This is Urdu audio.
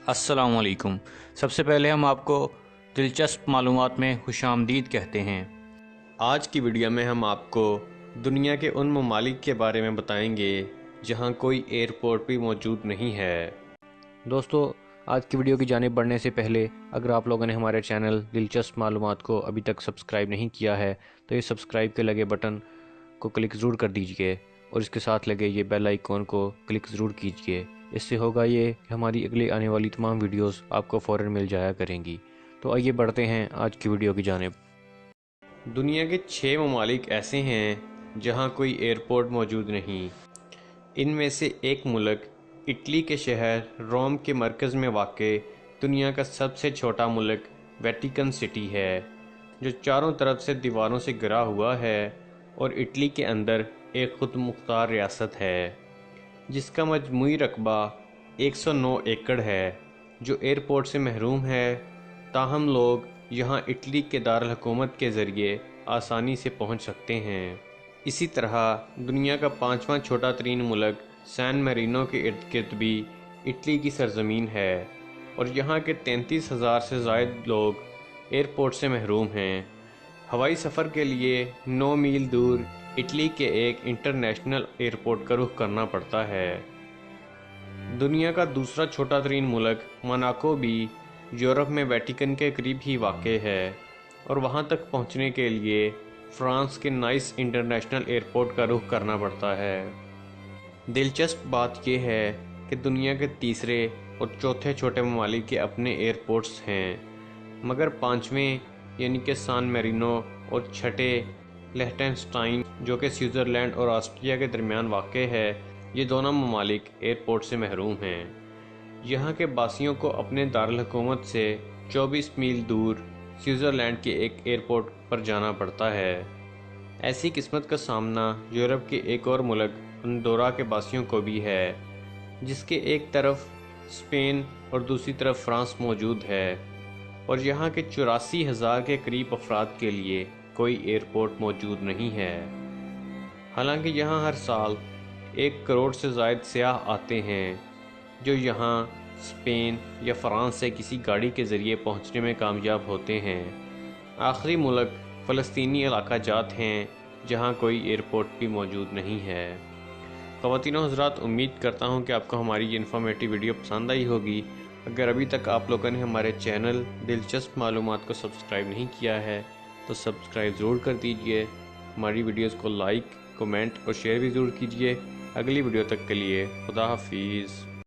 السلام علیکم۔ سب سے پہلے ہم آپ کو دلچسپ معلومات میں خوش آمدید کہتے ہیں۔ آج کی ویڈیو میں ہم آپ کو دنیا کے ان ممالک کے بارے میں بتائیں گے جہاں کوئی ایئرپورٹ بھی موجود نہیں ہے۔ دوستو، آج کی ویڈیو کی جانب بڑھنے سے پہلے اگر آپ لوگوں نے ہمارے چینل دلچسپ معلومات کو ابھی تک سبسکرائب نہیں کیا ہے تو یہ سبسکرائب کے لگے بٹن کو کلک ضرور کر دیجئے اور اس کے ساتھ لگے یہ بیل آئیکن کو کلک ضرور کیجئے۔ اس سے ہوگا یہ کہ ہماری اگلی آنے والی تمام ویڈیوز آپ کو فوراً مل جایا کریں گی۔ تو آئیے بڑھتے ہیں آج کی ویڈیو کی جانب۔ دنیا کے 6 ممالک ایسے ہیں جہاں کوئی ایئرپورٹ موجود نہیں۔ ان میں سے ایک ملک اٹلی کے شہر روم کے مرکز میں واقع دنیا کا سب سے چھوٹا ملک ویٹیکن سٹی ہے، جو چاروں طرف سے دیواروں سے گھرا ہوا ہے اور اٹلی کے اندر ایک خود مختار ریاست ہے، جس کا مجموعی رقبہ 109 ایکڑ ہے، جو ایئرپورٹ سے محروم ہے۔ تاہم لوگ یہاں اٹلی کے دارالحکومت کے ذریعے آسانی سے پہنچ سکتے ہیں۔ اسی طرح دنیا کا 5واں چھوٹا ترین ملک سین میرینو کے ارد گرد بھی اٹلی کی سرزمین ہے اور یہاں کے 33,000 سے زائد لوگ ایئرپورٹ سے محروم ہیں۔ ہوائی سفر کے لیے 9 میل دور اٹلی کے ایک انٹرنیشنل ایئرپورٹ کا رخ کرنا پڑتا ہے۔ دنیا کا دوسرا چھوٹا ترین ملک موناکو بھی یورپ میں ویٹیکن کے قریب ہی واقع ہے اور وہاں تک پہنچنے کے لیے فرانس کے نائس انٹرنیشنل ایئرپورٹ کا رخ کرنا پڑتا ہے۔ دلچسپ بات یہ ہے کہ دنیا کے تیسرے اور چوتھے چھوٹے ممالک کے اپنے ایئرپورٹس ہیں، مگر پانچویں یعنی کہ سان میرینو اور چھٹے لہٹنسٹائن جو کہ سوئٹزرلینڈ اور آسٹریا کے درمیان واقع ہے، یہ دونوں ممالک ایئرپورٹ سے محروم ہیں۔ یہاں کے باسیوں کو اپنے دارالحکومت سے 24 میل دور سوئٹزرلینڈ کے ایک ایئرپورٹ پر جانا پڑتا ہے۔ ایسی قسمت کا سامنا یورپ کے ایک اور ملک انڈورا کے باسیوں کو بھی ہے، جس کے ایک طرف اسپین اور دوسری طرف فرانس موجود ہے، اور یہاں کے 84,000 کے قریب افراد کے لیے کوئی ایئرپورٹ موجود نہیں ہے۔ حالانکہ یہاں ہر سال 1 کروڑ سے زائد سیاح آتے ہیں، جو یہاں اسپین یا فرانس سے کسی گاڑی کے ذریعے پہنچنے میں کامیاب ہوتے ہیں۔ آخری ملک فلسطینی علاقہ جات ہیں، جہاں کوئی ایئرپورٹ بھی موجود نہیں ہے۔ خواتین و حضرات، امید کرتا ہوں کہ آپ کو ہماری یہ انفارمیٹیو ویڈیو پسند آئی ہوگی۔ اگر ابھی تک آپ لوگوں نے ہمارے چینل دلچسپ معلومات کو سبسکرائب نہیں کیا ہے تو سبسکرائب ضرور کر دیجئے۔ ہماری ویڈیوز کو لائک، کمنٹ اور شیئر بھی ضرور کیجئے۔ اگلی ویڈیو تک کے لیے خدا حافظ۔